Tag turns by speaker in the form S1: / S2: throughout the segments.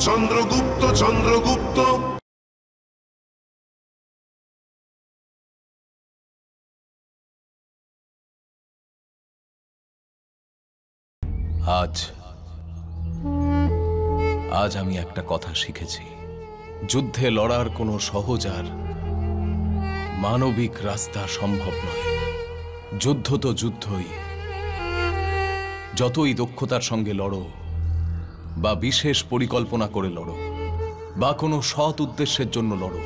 S1: চন্দ্রগুপ্ত চন্দ্রগুপ্ত।
S2: আজ আমি একটা কথা শিখেছি। যুদ্ধে লড়ার কোনো সহজ আর মানবিক রাস্তা সম্ভব নয়। যুদ্ধ তো যুদ্ধই। যতই দক্ষতার সঙ্গে লড়ো বা বিশেষ পরিকল্পনা করে লড়ো বা কোনো সৎ উদ্দেশ্যের জন্য লড়ো,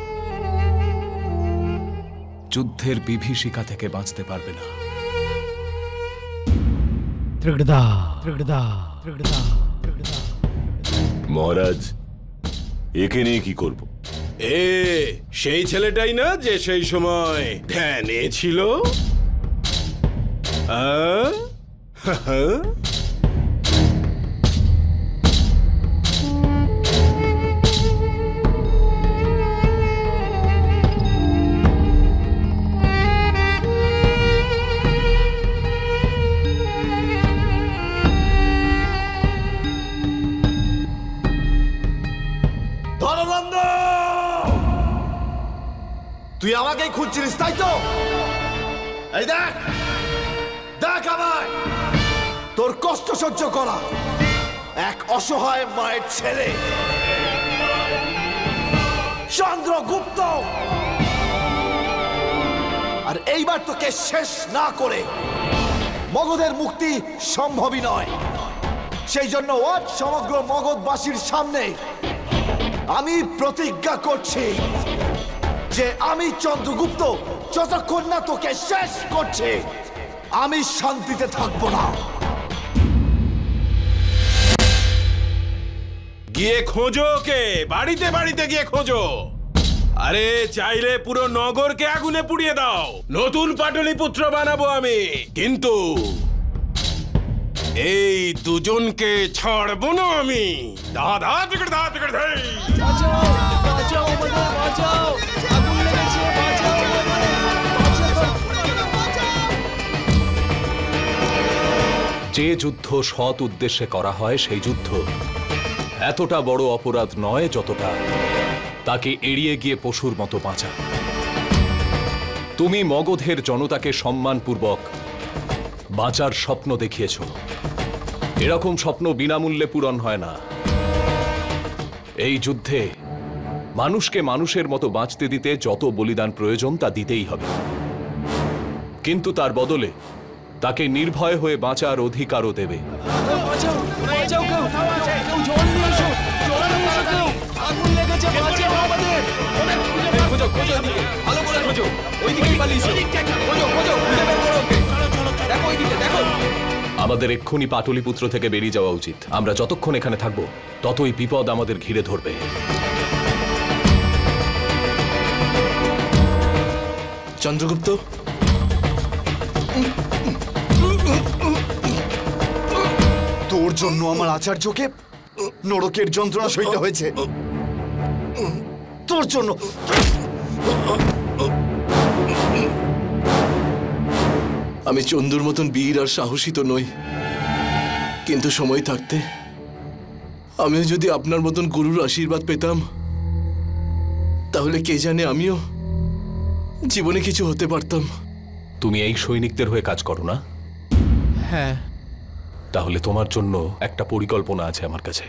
S2: যুদ্ধের বিভীষিকা থেকে বাঁচতে পারবে না।
S3: মহারাজ, একে নিয়ে কি করব?
S4: সেই ছেলেটাই না যে সেই সময় ধ্যানে ছিল।
S5: তুই আমাকেই খুঁজছিলিস, তাই তো? এই দেখ দেখ, আমায় তোর কষ্ট সহ্য করা এক অসহায় মায়ের ছেলে চন্দ্রগুপ্ত। আর এইবার তোকে শেষ না করে মগধের মুক্তি সম্ভবই নয়। সেই জন্য আজ সমগ্র মগধবাসীর সামনে আমি প্রতিজ্ঞা করছি যে আমি চন্দ্রগুপ্ত যতক্ষণ না তোকে শেষ করছে আমি শান্তিতে থাকবো না।
S4: গিয়ে খোঁজো ওকে, বাড়িতে বাড়িতে গিয়ে খোঁজো। আরে চাইলে পুরো নগরকে আগুনে পুড়িয়ে দাও, নতুন পাটলিপুত্র বানাবো আমি, কিন্তু এই দুজনকে ছাড়বো না আমি। দাদা টিকট দাদা টিকট দেই।
S2: যে যুদ্ধ সৎ উদ্দেশ্যে করা হয় সেই যুদ্ধ এতটা বড় অপরাধ নয় যতটা তাকে এড়িয়ে গিয়ে পশুর মতো বাঁচা। তুমি মগধের জনতাকে সম্মানপূর্বক বাঁচার স্বপ্ন দেখিয়েছ। এরকম স্বপ্ন বিনামূল্যে পূরণ হয় না। এই যুদ্ধে মানুষকে মানুষের মতো বাঁচতে দিতে যত বলিদান প্রয়োজন তা দিতেই হবে, কিন্তু তার বদলে তাকে নির্ভয় হয়ে বাঁচার অধিকারও দেবে। আমাদের এক্ষুনি পাটলিপুত্র থেকে বেরিয়ে যাওয়া উচিত। আমরা যতক্ষণ এখানে থাকবো ততই বিপদ আমাদের ঘিরে ধরবে।
S5: চন্দ্রগুপ্ত, তোর জন্য আমার আচার্যকে নরকের যন্ত্রণা সইতে হয়েছে। তোর জন্য
S6: আমি চন্দুর মতন বীর আর সাহসী তো নই, কিন্তু সময় থাকতে আমিও যদি আপনার মতন গুরুর আশীর্বাদ পেতাম তাহলে কে জানে আমিও জীবনে কিছু হতে পারতাম।
S2: তুমি এই সৈনিকদের হয়ে কাজ করো না?
S6: হ্যাঁ।
S2: তাহলে তোমার জন্য একটা পরিকল্পনা আছে আমার কাছে।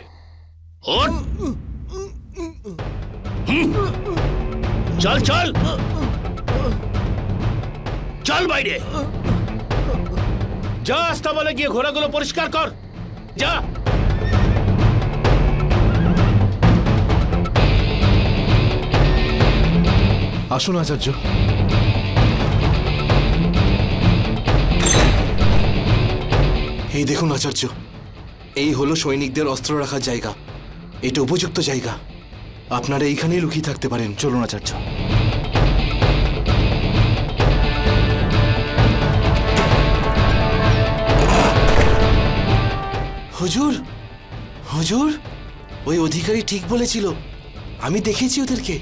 S7: চল চল চল বাইরে যা, আস্তাবলে গিয়ে ঘোড়াগুলো পরিষ্কার কর, যা।
S5: আসুন আচার্য।
S6: এই দেখুন আচার্য, এই হলো সৈনিকদের অস্ত্র রাখার জায়গা। এটা উপযুক্ত জায়গা, আপনারা এইখানেই লুকিয়ে থাকতে পারেন।
S5: চলুন আচার্য।
S6: হুজুর, হুজুর, ওই অধিকারী ঠিক বলেছিল। আমি দেখেছি ওদেরকে।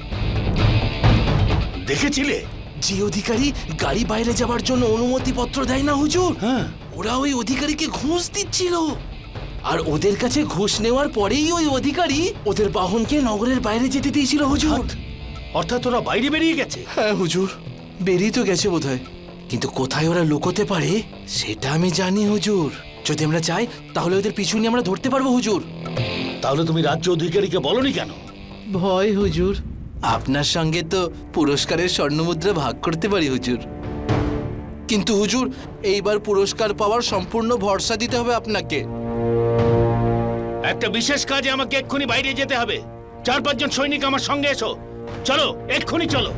S7: দেখেছিলে?
S6: যে অধিকারী গাড়ি বাইরে যাবার জন্য অনুমতি পত্র দেয় না হুজুর, ওরা ওই অধিকারীকে ঘুষ দিচ্ছিল। আর ওদের কাছে ঘুষ নেওয়ার পরেই ওই অধিকারী ওদের বাহনকে নগরের বাইরে যেতে দিয়েছিল হুজুর।
S7: অর্থাৎ ওরা বাইরে বেরিয়ে গেছে?
S6: হ্যাঁ হুজুর, বেরিয়ে তো গেছে বোধহয়, কিন্তু কোথায় ওরা লুকোতে পারে সেটা আমি জানি হুজুর। যদি আমরা চাই তাহলে ওদের পিছু নিয়ে আমরা ধরতে পারবো হুজুর।
S7: তাহলে তুমি রাজ্য অধিকারীকে বলনি কেন?
S6: ভয় হুজুর। আপনার সঙ্গে তো পুরস্কারের স্বর্ণমুদ্রা ভাগ করতে পারি হুজুর, কিন্তু হুজুর এইবার পুরস্কার পাওয়ার সম্পূর্ণ ভরসা দিতে হবে আপনাকে।
S7: একটা বিশেষ কাজে আমাকে এক্ষুনি বাইরে যেতে হবে। 4-5 জন সৈনিক আমার সঙ্গে এসো। চলো, এক্ষুনি চলো।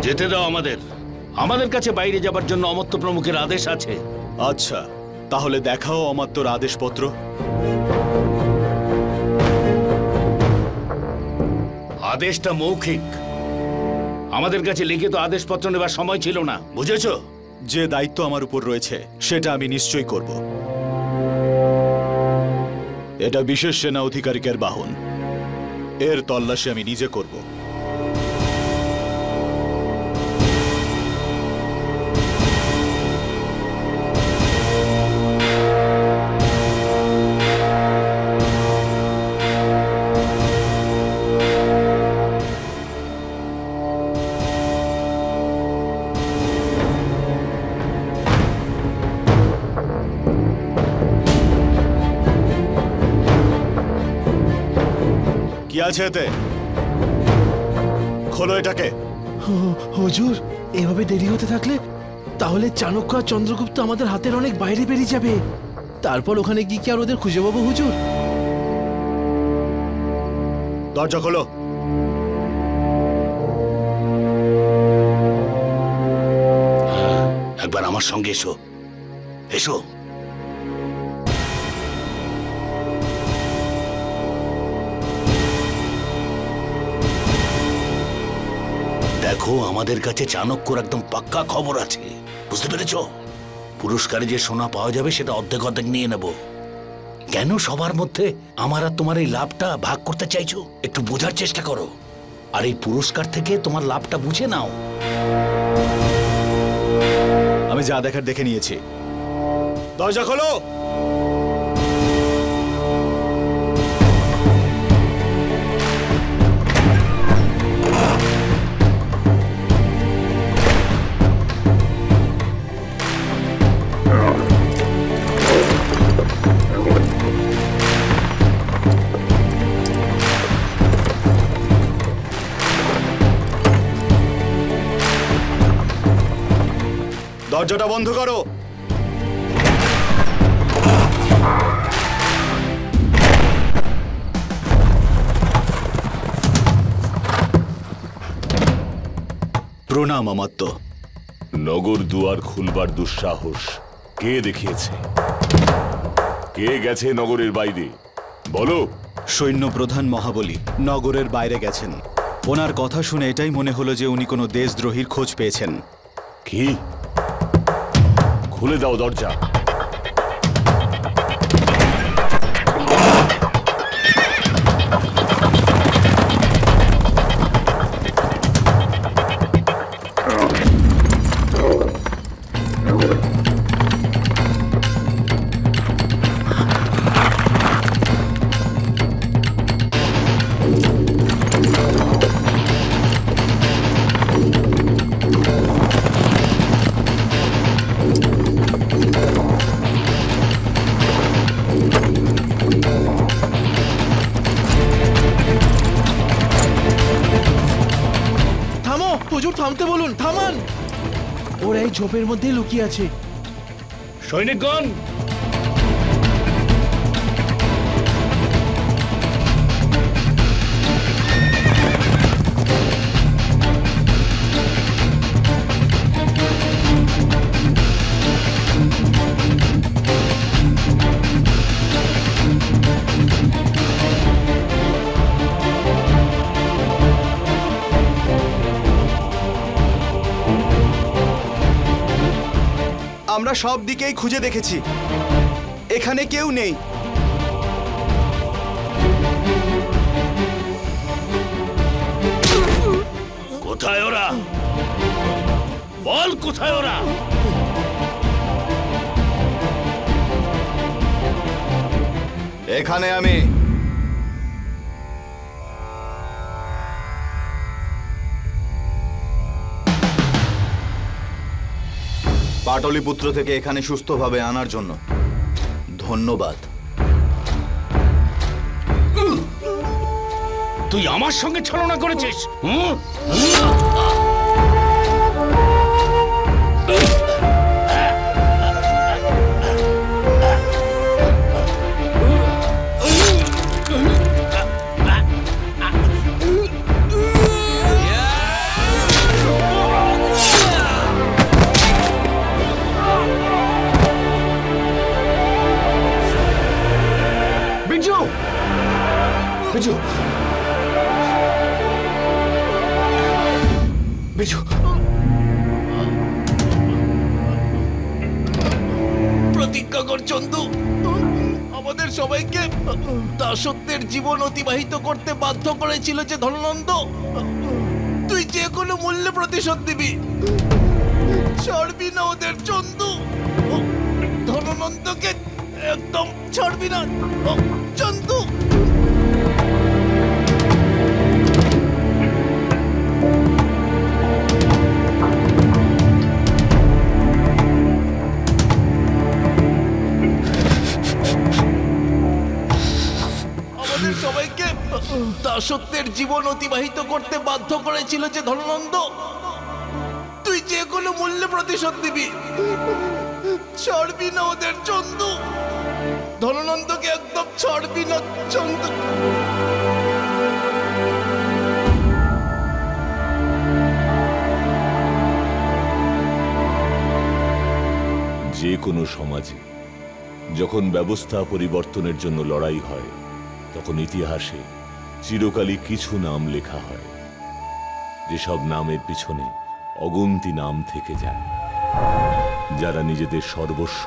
S7: যেতে দাও আমাদের কাছে বাইরে যাবার জন্য অমর্ত্য প্রমুখের আদেশ আছে।
S8: আচ্ছা, তাহলে দেখাও অমাত্যর আদেশপত্র।
S7: আদেশটা মৌখিক, আমাদের কাছে লিখিত আদেশপত্র নেবার সময় ছিল না, বুঝেছো?
S8: যে দায়িত্ব আমার উপর রয়েছে সেটা আমি নিশ্চয়ই করব। এটা বিশেষ সেনা অধিকারিকের বাহন, এর তল্লাশি আমি নিজে করব। কি আছে এতে? খোলো এটাকে।
S6: হুজুর, এভাবে দেরি হতে থাকলে তাহলে চাণক্য আর চন্দ্রগুপ্ত আমাদের হাতের অনেক বাইরে বেরিয়ে যাবে। তারপর ওখানে গিয়ে কি আর ওদের খুঁজে পাবো হুজুর?
S8: দরজা খোলো।
S7: একবার আমার সঙ্গে এসো, এসো। দেখো, আমাদের কাছে চাণক্যর একদম পাক্কা খবর আছে, বুঝতে পেরেছ? পুরস্কারে যে সোনা পাওয়া যাবে সেটা অর্ধেক অর্ধেক নিয়ে নেব। কেন সবার মধ্যে আমার আর তোমার এই লাভটা ভাগ করতে চাইছো? একটু বোঝার চেষ্টা করো, আর এই পুরস্কার থেকে তোমার লাভটা বুঝে নাও।
S8: আমি যা দেখার দেখে নিয়েছি। দরজা খোলো। দরজাটা বন্ধ করো। প্রণাম অমাত্য।
S3: নগর দুয়ার খুলবার দুঃসাহস কে দেখিয়েছে? কে গেছে নগরের বাইরে? বলো।
S8: সৈন্যপ্রধান মহাবলী নগরের বাইরে গেছেন। ওনার কথা শুনে এটাই মনে হলো যে উনি কোনো দেশদ্রোহীর খোঁজ পেয়েছেন।
S3: কি? খুলে দাও দরজা।
S6: হুজুর থামতে বলুন, থামান। ওরা এই ঝোপের মধ্যে লুকিয়ে আছে।
S7: সৈনিকগণ,
S9: আমরা সব দিকেই খুঁজে দেখেছি, এখানে কেউ নেই।
S7: কোথায় ওরা? বল কোথায় ওরা?
S5: এখানে আমি। পাটলিপুত্র থেকে এখানে সুস্থভাবে আনার জন্য ধন্যবাদ।
S7: তুই আমার সঙ্গে ছলনা করেছিস?
S6: প্রতিজ্ঞা কর চন্দু, আমাদের সবাইকে দাসত্বের জীবন অতিবাহিত করতে বাধ্য করেছিল যে ধননন্দ, তুই যে কোনো মূল্যে প্রতিশোধ দিবি। ছাড়বি না ওদের চন্দু, ধননন্দকে একদম ছাড়বি না চন্দু। সবাইকে দাসত্বের জীবন অতিবাহিত করতে বাধ্য করেছিল যে ধননন্দ, তুই যে কোনো মূল্যে প্রতিশোধ দিবি। ছাড়বি না ওদের চন্দু, ধননন্দকে একদম ছাড়বি না চন্দু।
S3: যে কোনো সমাজে যখন ব্যবস্থা পরিবর্তনের জন্য লড়াই হয়, তখন ইতিহাসে চিরকালই কিছু নাম লেখা হয়, যেসব নামের পিছনে অগুন্তি নাম থেকে যায়, যারা নিজেদের সর্বস্ব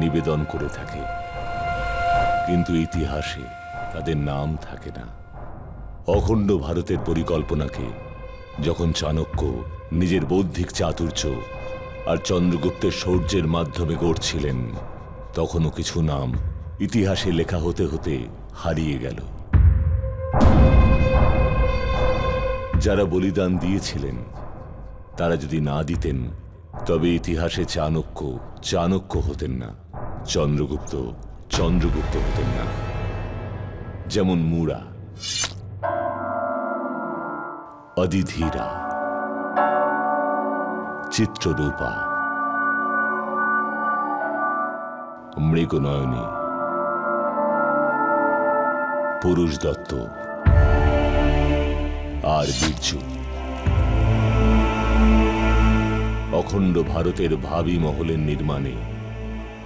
S3: নিবেদন করে থাকে, কিন্তু ইতিহাসে তাদের নাম থাকে না। অখণ্ড ভারতের পরিকল্পনাকে যখন চাণক্য নিজের বৌদ্ধিক চাতুর্য আর চন্দ্রগুপ্তের শৌর্যের মাধ্যমে গড়ছিলেন, তখনও কিছু নাম ইতিহাসে লেখা হতে হতে হারিয়ে গেল। যারা বলিদান দিয়েছিলেন, তারা যদি না দিতেন, তবে ইতিহাসে চাণক্য চাণক্য হতেন না, চন্দ্রগুপ্ত চন্দ্রগুপ্ত হতেন না। যেমন মুরা, অদিধীরা, চিত্ররূপা, মৃগনয়নী, পুরুষ দত্ত আর বীরজু। অখণ্ড ভারতের ভাবী মহলের নির্মাণে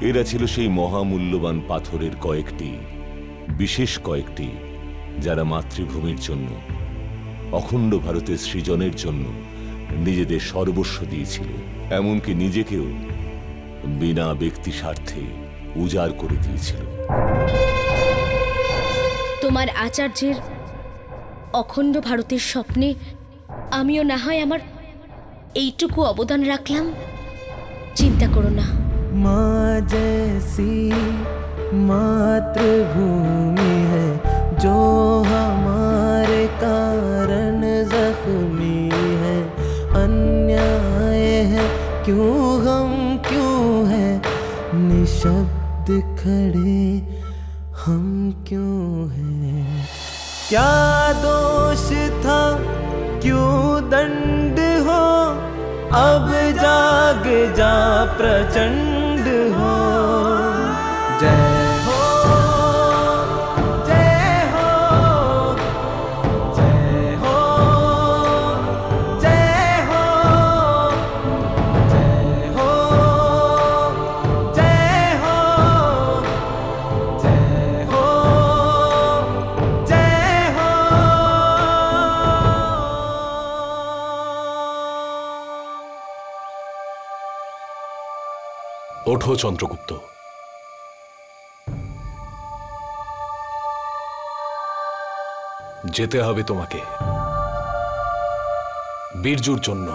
S3: এরা ছিল সেই মহামূল্যবান পাথরের কয়েকটি, বিশেষ কয়েকটি, যারা মাতৃভূমির জন্য, অখণ্ড ভারতের সৃজনের জন্য নিজেদের সর্বস্ব দিয়েছিল, এমনকি নিজেকেও বিনা ব্যক্তি স্বার্থে উজাড় করে দিয়েছিল।
S10: তোমার আচার্যের অখণ্ড ভারতের স্বপ্নে আমিও না হয় আমার এইটুকু অবদান রাখলাম। চিন্তা করো না।
S11: মা জैसी मातृभूमि है जो हमारे कारण जख्मी है, अन्याय है क्यों हम क्यों है निशब्द खड़े हम क्यों हैं। क्या दोष था क्यों दंड हो, अब जाग जा प्रचंड हो। जय हो जय हो जय हो जय हो जय हो जय हो जय हो जय हो।
S2: ওঠো চন্দ্রগুপ্ত। যেতে হবে তোমাকে বীরজুর জন্য।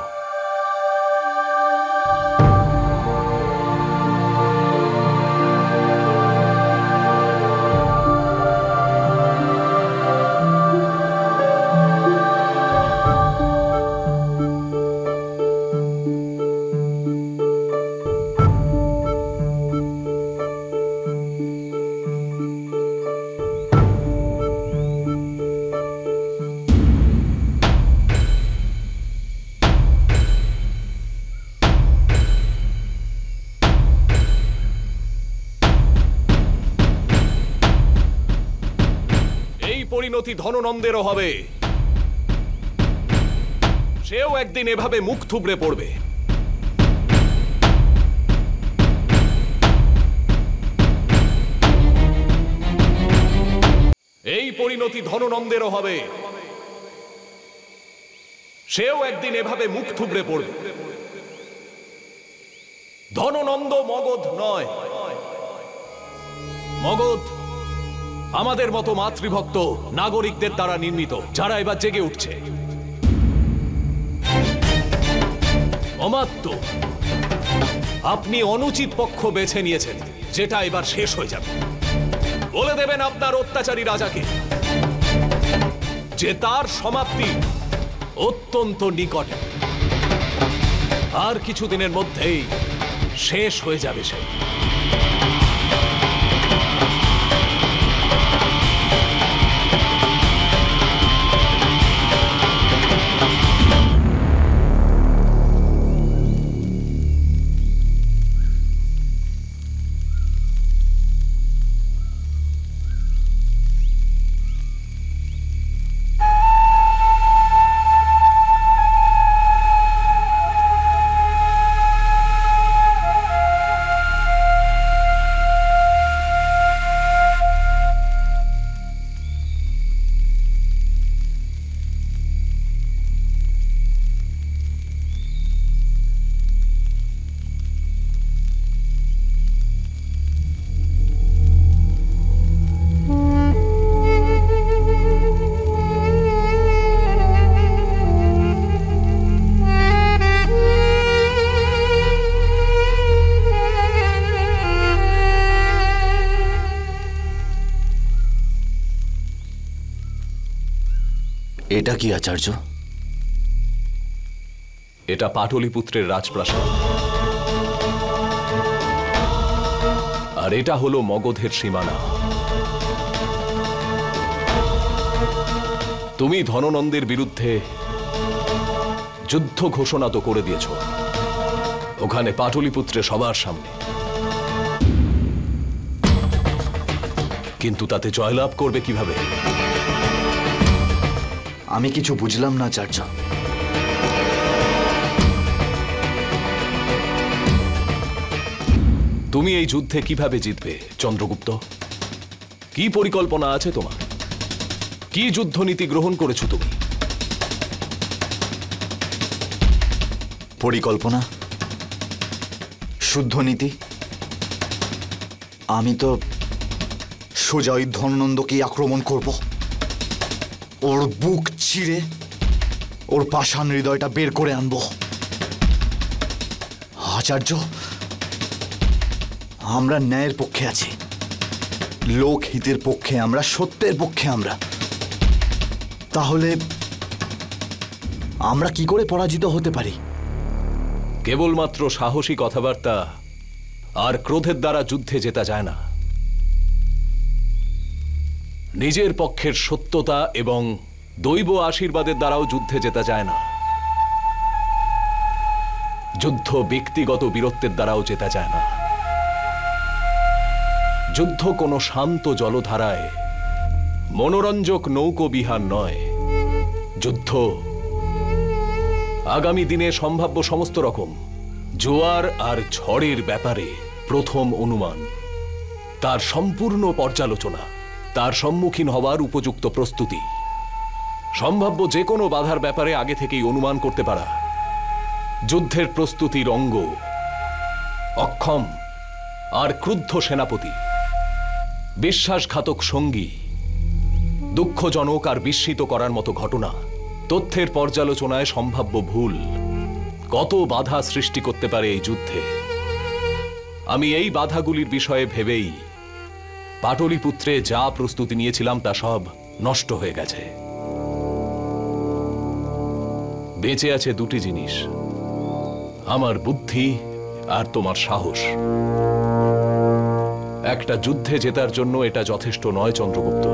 S2: পরিণতি ধননন্দেরও হবে। সেও একদিন এভাবে মুখ থুবড়ে পড়বে। এই পরিণতি ধননন্দেরও হবে। সেও একদিন এভাবে মুখ থুবড়ে পড়বে। ধননন্দ মগধ নয়। মগধ আমাদের মতো মাতৃভক্ত নাগরিকদের দ্বারা নির্মিত, যারা এবার জেগে উঠছে। অমাত্য, আপনি অনুচিত পক্ষ বেছে নিয়েছেন, যেটা এবার শেষ হয়ে যাবে। বলে দেবেন আপনার অত্যাচারী রাজাকে যে তার সমাপ্তি অত্যন্ত নিকটে। আর কিছুদিনের মধ্যেই শেষ হয়ে যাবে সে।
S7: এটা কি আচার্য?
S2: এটা পাটলিপুত্রের রাজপ্রাসাদ, আর এটা হলো মগধের সীমানা। তুমি ধননন্দের বিরুদ্ধে যুদ্ধ ঘোষণা তো করে দিয়েছ ওখানে পাটলিপুত্রে সবার সামনে, কিন্তু তাতে জয়লাভ করবে কিভাবে?
S5: আমি কিছু বুঝলাম না আচার্য।
S2: তুমি এই যুদ্ধে কিভাবে জিতবে চন্দ্রগুপ্ত? কি পরিকল্পনা আছে তোমার? কি যুদ্ধনীতি গ্রহণ করেছো তুমি?
S5: পরিকল্পনা, শুদ্ধ নীতি? আমি তো সোজা ওই ধননন্দকে আক্রমণ করব, ওর বুক ছিঁড়ে ওর পাষাণ হৃদয়টা বের করে আনব। আচার্য, আমরা ন্যায়ের পক্ষে আছি, লোকহিতের পক্ষে আমরা, সত্যের পক্ষে আমরা। তাহলে আমরা কি করে পরাজিত হতে পারি?
S2: কেবলমাত্র সাহসী কথাবার্তা আর ক্রোধের দ্বারা যুদ্ধে জেতা যায় না। নিজের পক্ষের সত্যতা এবং দৈব আশীর্বাদের দ্বারাও যুদ্ধে জেতা যায় না। যুদ্ধ ব্যক্তিগত বীরত্বের দ্বারাও জেতা যায় না। যুদ্ধ কোনো শান্ত জলধারায় মনোরঞ্জক নৌকোবিহার নয়। যুদ্ধ আগামী দিনে সম্ভাব্য সমস্ত রকম জোয়ার আর ঝড়ের ব্যাপারে প্রথম অনুমান, তার সম্পূর্ণ পর্যালোচনা, তার সম্মুখীন হওয়ার উপযুক্ত প্রস্তুতি, সম্ভাব্য যে কোনো বাধার ব্যাপারে আগে থেকেই অনুমান করতে পারা, যুদ্ধের প্রস্তুতির অঙ্গ। অক্ষম আর ক্রুদ্ধ সেনাপতি, বিশ্বাসঘাতক সঙ্গী, দুঃখজনক আর বিস্মিত করার মতো ঘটনা, তথ্যের পর্যালোচনায় সম্ভাব্য ভুল, কত বাধা সৃষ্টি করতে পারে এই যুদ্ধে। আমি এই বাধাগুলির বিষয়ে ভেবেই পাটলিপুত্রে যা প্রস্তুতি নিয়েছিলাম তা সব নষ্ট হয়ে গেছে। বেঁচে আছে দুটি জিনিস, আমার বুদ্ধি আর তোমার সাহস। একটা যুদ্ধে জেতার জন্য এটা যথেষ্ট নয় চন্দ্রগুপ্ত।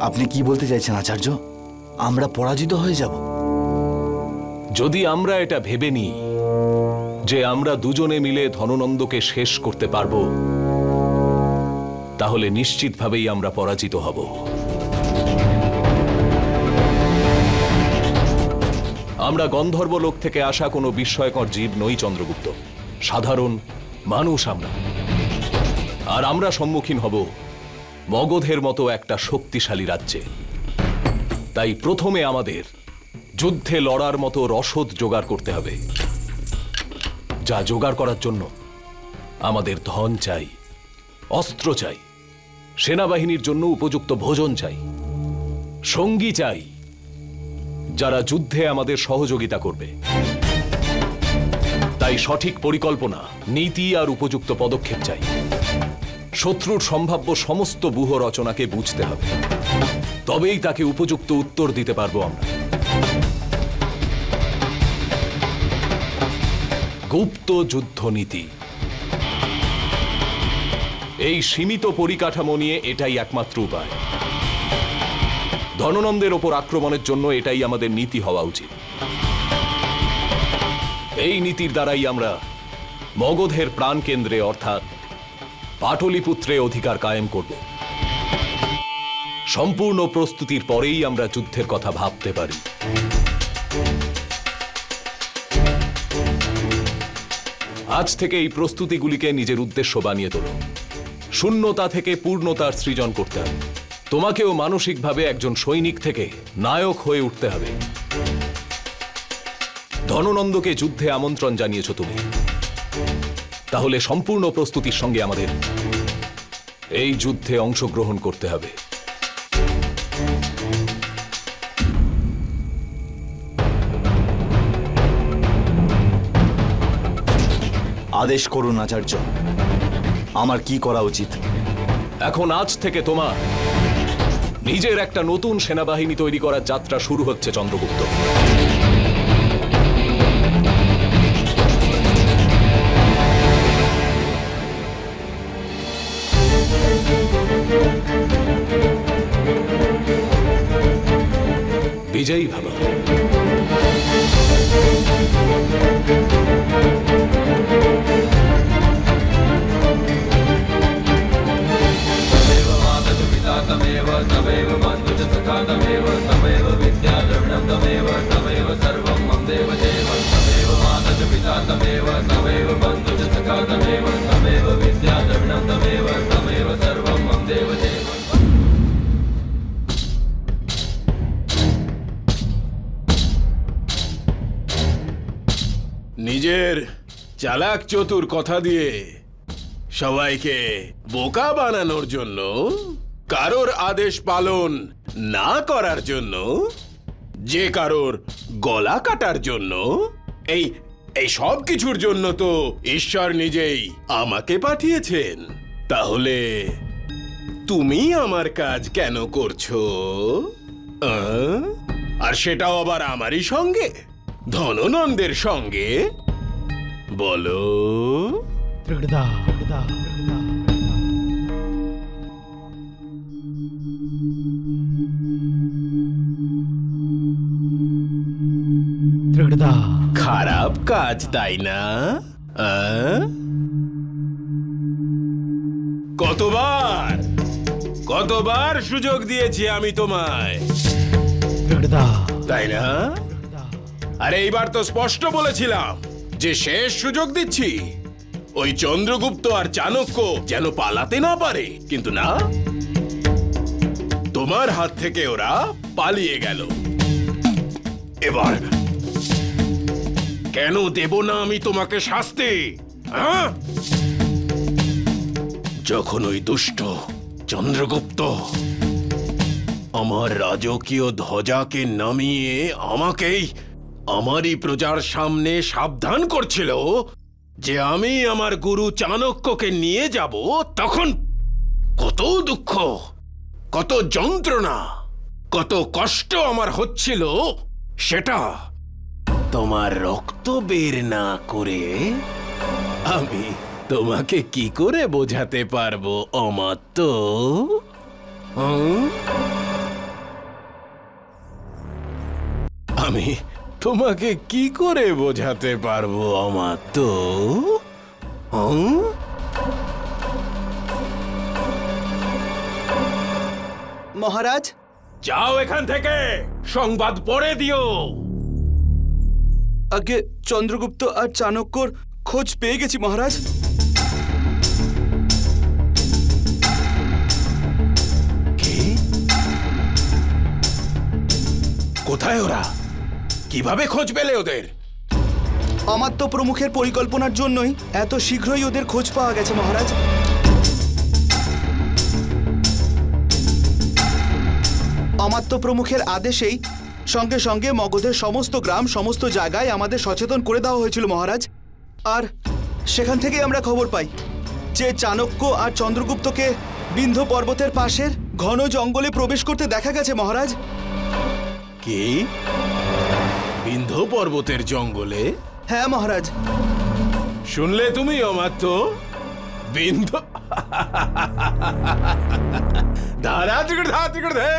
S5: আপনি কি বলতে চাইছেন আচার্য? আমরা পরাজিত হয়ে যাব?
S2: যদি আমরা এটা ভেবে নিই যে আমরা দুজনে মিলে ধননন্দকে শেষ করতে পারব, তাহলে নিশ্চিতভাবেই আমরা পরাজিত হব। আমরা গন্ধর্বলোক থেকে আসা কোনো বিস্ময়কর জীব নই চন্দ্রগুপ্ত, সাধারণ মানুষ আমরা। আর আমরা সম্মুখীন হব মগধের মতো একটা শক্তিশালী রাজ্যে। তাই প্রথমে আমাদের যুদ্ধে লড়ার মতো রসদ জোগাড় করতে হবে, যা জোগাড় করার জন্য আমাদের ধন চাই, অস্ত্র চাই, সেনাবাহিনীর জন্য উপযুক্ত ভোজন চাই, সঙ্গী চাই যারা যুদ্ধে আমাদের সহযোগিতা করবে। তাই সঠিক পরিকল্পনা, নীতি আর উপযুক্ত পদক্ষেপ চাই। শত্রুর সম্ভাব্য সমস্ত ব্যূহ রচনাকে বুঝতে হবে, তবেই তাকে উপযুক্ত উত্তর দিতে পারবো আমরা। গুপ্ত যুদ্ধনীতি, এই সীমিত পরিকাঠামো নিয়ে এটাই একমাত্র উপায়। ধননন্দের ওপর আক্রমণের জন্য এটাই আমাদের নীতি হওয়া উচিত। এই নীতির দ্বারাই আমরা মগধের প্রাণকেন্দ্রে অর্থাৎ পাটলিপুত্রে অধিকার কায়েম করব। সম্পূর্ণ প্রস্তুতির পরেই আমরা যুদ্ধের কথা ভাবতে পারি। আজ থেকে এই প্রস্তুতিগুলিকে নিজের উদ্দেশ্য বানিয়ে তোলো। শূন্যতা থেকে পূর্ণতার সৃজন করতে হবে। তোমাকেও মানসিকভাবে একজন সৈনিক থেকে নায়ক হয়ে উঠতে হবে। ধননন্দকে যুদ্ধে আমন্ত্রণ জানিয়েছ তুমি, তাহলে সম্পূর্ণ প্রস্তুতির সঙ্গে আমাদের এই যুদ্ধে অংশগ্রহণ করতে হবে।
S5: আদেশ করুন আচার্য, আমার কি করা উচিত?
S2: এখন আজ থেকে তোমার নিজের একটা নতুন সেনাবাহিনী তৈরি করার যাত্রা শুরু হচ্ছে চন্দ্রগুপ্ত। বিজয়ী ভাবা।
S4: নিজের চালাক চতুর কথা দিয়ে সবাইকে বোকা বানানোর জন্য, কারোর আদেশ পালন না করার জন্য, যে কারোর গলা কাটার জন্য, এই সব কিছুর জন্য তো ঈশ্বর নিজেই আমাকে পাঠিয়েছেন। তাহলে তুমি আমার কাজ কেন করছো? আর সেটাও আবার আমারই সঙ্গে, ধননন্দের সঙ্গে? বলো। খারাপ কাজ, তাই না? কতবার সুযোগ দিয়েছি আমি তোমায়, তাই না? আরে এইবার তো স্পষ্ট বলেছিলাম যে শেষ সুযোগ দিচ্ছি, ওই চন্দ্রগুপ্ত আর চাণক্য যেন পালাতে না পারে। কিন্তু না, তোমার হাত থেকে ওরা পালিয়ে গেল। এবার কেন দেব না আমি তোমাকে শাস্তি? হ্যাঁ, যখন ওই দুষ্ট চন্দ্রগুপ্ত আমার রাজকীয় ধ্বজাকে নামিয়ে আমাকেই আমারই প্রজার সামনে সাবধান করছিল যে আমি আমার গুরু চাণক্যকে নিয়ে যাব, তখন কত দুঃখ, কত যন্ত্রণা, কত কষ্ট আমার হচ্ছিল, সেটা তোমার রক্ত বের না করে আমি তোমাকে কি করে বোঝাতে পারবো অমাত্য? আমি তোমাকে কি করে বোঝাতে পারবো অমাত্য?
S9: মহারাজ,
S4: যাও এখান থেকে, সংবাদ পড়ে দিও।
S9: আগে চন্দ্রগুপ্ত আর চাণক্যর খোঁজ পেয়ে গেছি মহারাজ।
S4: কোথায় ওরা? কিভাবে খোঁজ পেলে ওদের?
S9: অমাত্য প্রমুখের পরিকল্পনার জন্যই এত শীঘ্রই ওদের খোঁজ পাওয়া গেছে মহারাজ। অমাত্য প্রমুখের আদেশেই সঙ্গে সঙ্গে মগধের সমস্ত গ্রাম, সমস্ত জায়গায় আমাদের সচেতন করে দেওয়া হয়েছিল মহারাজ। আর সেখান থেকেই আমরা খবর পাই যে চাণক্য আর চন্দ্রগুপ্তকে বিন্ধ্য পর্বতের পাশের ঘন জঙ্গলে প্রবেশ করতে দেখা গেছে মহারাজ।
S4: কি? বিন্ধ্য পর্বতের জঙ্গলে?
S9: হ্যাঁ মহারাজ।
S4: শুনলে তুমি অমাত্য? বিন্ধ্য দাদা টিকট ধা টিকট ধে।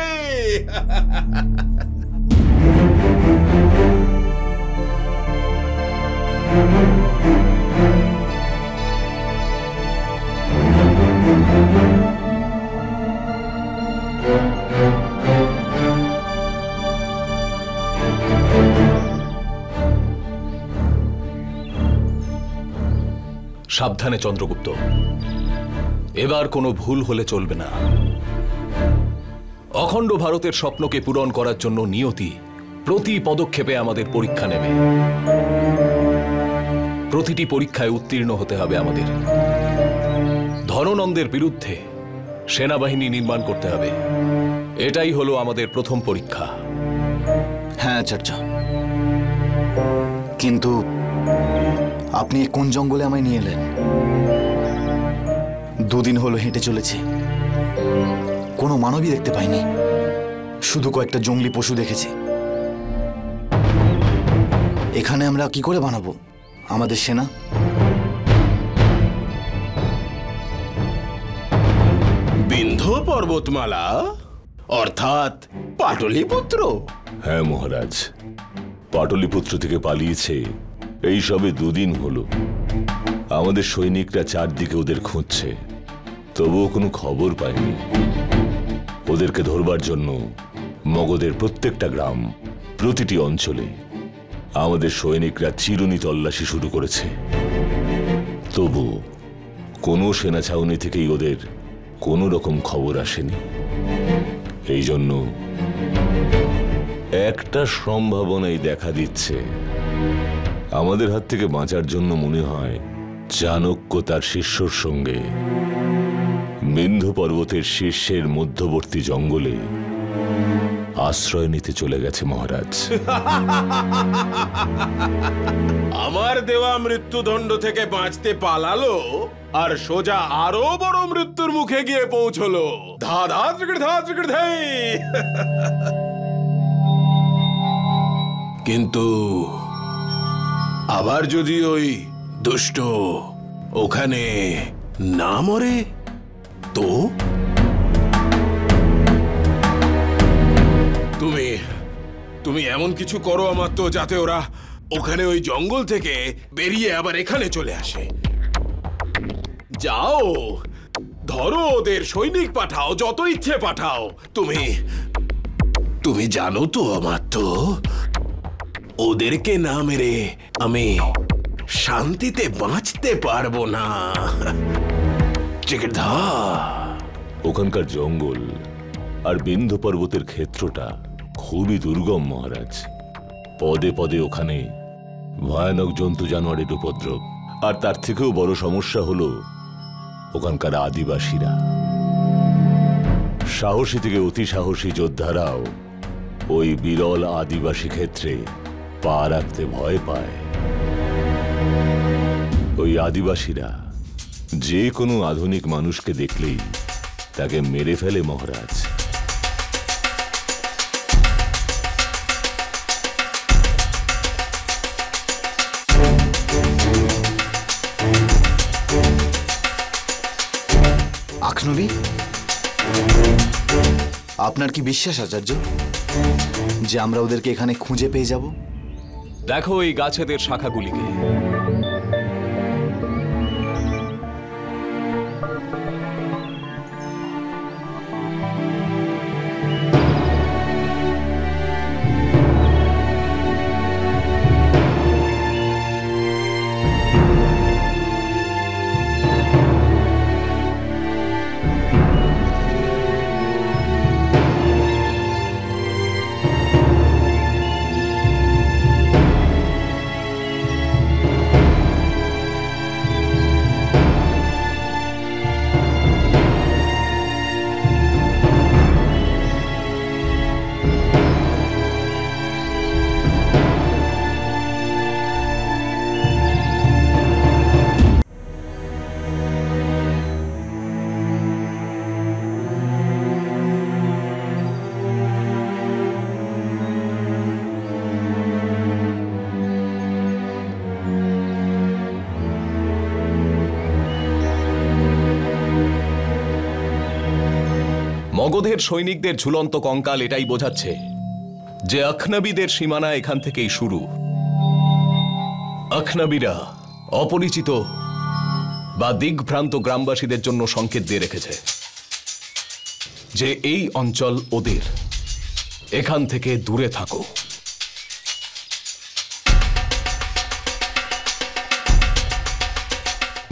S2: সাবধানে চন্দ্রগুপ্ত, এবার কোনো ভুল হলে চলবে না। অখণ্ড ভারতের স্বপ্নকে পূরণ করার জন্য নিয়তি প্রতি পদক্ষেপে আমাদের পরীক্ষা নেবে। প্রতিটি পরীক্ষায় উত্তীর্ণ হতে হবে আমাদের। ধননন্দের বিরুদ্ধে সেনাবাহিনী নির্মাণ করতে হবে। এটাই হলো আমাদের প্রথম পরীক্ষা।
S12: হ্যাঁ আচার্য, কিন্তু আপনি কোন জঙ্গলে আমায় নিয়ে এলেন? দুদিন হলো হেঁটে চলেছি, কোনো মানবই দেখতে পাইনি, শুধু কয়েকটা জঙ্গলি পশু দেখেছি। এখানে আমরা কি করে বানাবো আমাদের সেনা?
S4: বিন্ধ্য পর্বতমালা অর্থাৎ পাটলিপুত্র?
S3: হ্যাঁ মহারাজ, পাটলিপুত্র থেকে পালিয়েছে এই সবে দুদিন হলো। আমাদের সৈনিকরা চারদিকে ওদের খুঁজছে, তবুও কোনো খবর পায়নি। ওদেরকে ধরবার জন্য মগধের প্রত্যেকটা গ্রাম, প্রতিটি অঞ্চলে আমাদের সৈনিকরা চিরুনি তল্লাশি শুরু করেছে। তবু কোনো সেনা ছাউনি থেকেই ওদের কোনো রকম খবর আসেনি। এই জন্য একটা সম্ভাবনাই দেখা দিচ্ছে। আমাদের হাত থেকে বাঁচার জন্য মনে হয় চাণক্য তার শিষ্যর সঙ্গে বিন্ধ্য পর্বতের শীর্ষের মধ্যবর্তী জঙ্গলে আশ্রয় নিতে চলে গেছে মহারাজ।
S4: আমার দেওয়া মৃত্যুদণ্ড থেকে বাঁচতে পালালো আর সোজা আরো বড় মৃত্যুর মুখে গিয়ে পৌঁছলো। ধা ধা ত্রিকট ধা ত্রিকট ধে। কিন্তু আবার যদি ওই দুষ্ট ওখানে না মরে তো? তুমি এমন কিছু করো আমার তো, যাতে ওরা ওখানে ওই জঙ্গল থেকে বেরিয়ে আবার এখানে চলে আসে। যাও, ধরো ওদের, সৈনিক পাঠাও, যত ইচ্ছে পাঠাও। তুমি জানো তো আমার তো, ওদেরকে না মেরে আমি শান্তিতে বাঁচতে পারবো না।
S3: ওখানকার জঙ্গল আর বিন্ধ্য পর্বতের ক্ষেত্রটা খুবই দুর্গম মহারাজ। পদে পদে ওখানে ভয়ানক জন্তু জানোয়ারের উপদ্রব। আর তার থেকেও বড় সমস্যা হলো ওখানকার আদিবাসীরা। সাহসী থেকে অতি সাহসী যোদ্ধারাও ওই বিরল আদিবাসী ক্ষেত্রে পা রাখতে ভয় পায়। ওই আদিবাসীরা যে কোনো আধুনিক মানুষকে দেখলেই তাকে মেরে ফেলে মহারাজ।
S12: আখনবী, আপনার কি বিশ্বাস আচার্য যে আমরা ওদেরকে এখানে খুঁজে পেয়ে যাব?
S2: দেখো এই গাছেদের শাখাগুলিকে। মগধের সৈনিকদের ঝুলন্ত কঙ্কাল এটাই বোঝাচ্ছে যে আখনাবিদের সীমানা এখান থেকেই শুরু। আখনাবিরা অপরিচিত বা দিগ্ভ্রান্ত গ্রামবাসীদের জন্য সংকেত দিয়ে রেখেছে যে এই অঞ্চল ওদের, এখান থেকে দূরে থাকো।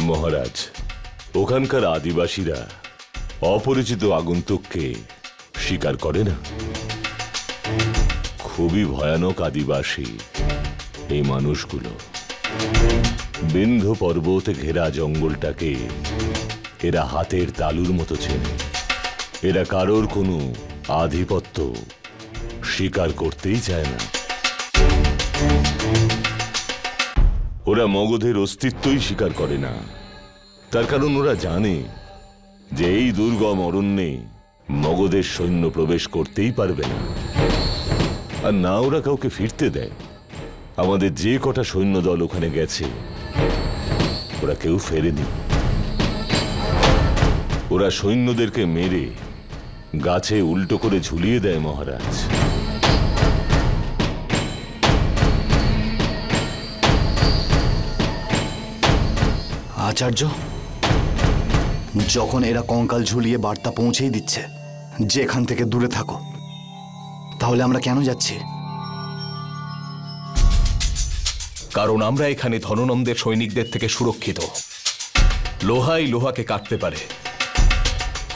S3: মহারাজ, ওখানকার আদিবাসীরা অপরিচিত আগন্তুককে স্বীকার করে না। খুবই ভয়ানক আদিবাসী এই মানুষগুলো। বিন্ধ্য পর্বতে ঘেরা জঙ্গলটাকে এরা হাতের তালুর মতো চেনে। এরা কারোর কোনো আধিপত্য স্বীকার করতেই চায় না। ওরা মগধের অস্তিত্বই স্বীকার করে না। তার কারণ ওরা জানে যে এই দুর্গম অরণ্যে মগধের সৈন্য প্রবেশ করতেই পারবে না। আর না ওরা কাউকে ফিরতে দেয়। আমাদের যে কটা সৈন্যদল ওখানে গেছে ওরা কেউ ফেরেনি। ওরা সৈন্যদেরকে মেরে গাছে উল্টো করে ঝুলিয়ে দেয় মহারাজ।
S12: আচার্য, যখন এরা কঙ্কাল ঝুলিয়ে বার্তা পৌঁছেই দিচ্ছে যে এখান থেকে দূরে থাকো, তাহলে আমরা কেন যাচ্ছি?
S2: কারণ আমরা এখানে ধননন্দের সৈনিকদের থেকে সুরক্ষিত। লোহাই লোহাকে কাটতে পারে।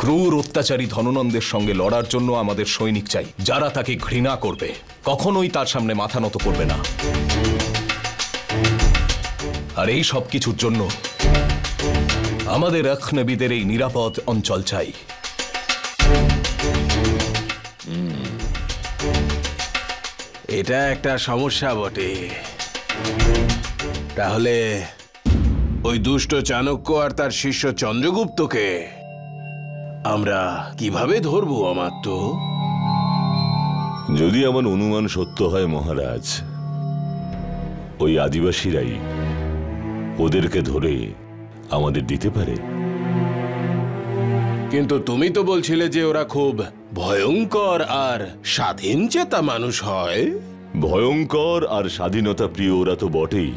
S2: ক্রূর অত্যাচারী ধননন্দের সঙ্গে লড়ার জন্য আমাদের সৈনিক চাই, যারা তাকে ঘৃণা করবে, কখনোই তার সামনে মাথা নত করবে না। আর এই সব কিছুর জন্য আমাদের আখনাবিদের এই নিরাপদ অঞ্চল চাই।
S4: এটা একটা সমস্যা বটে। তাহলে ওই দুষ্ট চাণক্য আর তার শিষ্য চন্দ্রগুপ্তকে আমরা কিভাবে ধরবো অমাত্য?
S3: যদি আমার অনুমান সত্য হয় মহারাজ, ওই আদিবাসীরাই ওদেরকে ধরে আমাদের দিতে পারে।
S4: কিন্তু তুমি তো বলছিলে যে ওরা খুব ভয়ঙ্কর আর স্বাধীন চেতা মানুষ হয়।
S3: ভয়ঙ্কর আর স্বাধীনতা প্রিয় ওরা তো বটেই,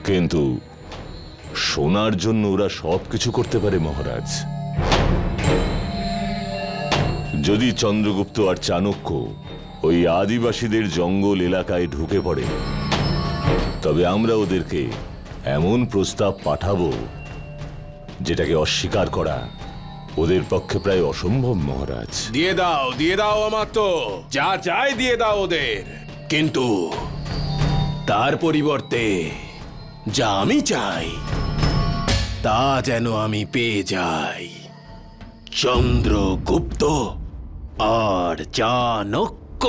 S3: কিন্তু সোনার জন্য ওরা সবকিছু করতে পারে মহারাজ। যদি চন্দ্রগুপ্ত আর চাণক্য ওই আদিবাসীদের জঙ্গল এলাকায় ঢুকে পড়ে, তবে আমরা ওদেরকে এমন প্রস্তাব পাঠাবো যেটাকে অস্বীকার করা ওদের পক্ষে প্রায় অসম্ভব মহারাজ।
S4: দিয়ে দাও অমাত্য, যা চাই দিয়ে দাও ওদের। কিন্তু তার পরিবর্তে যা আমি চাই তা যেন আমি পেয়ে যাই। চন্দ্রগুপ্ত আর চাণক্য।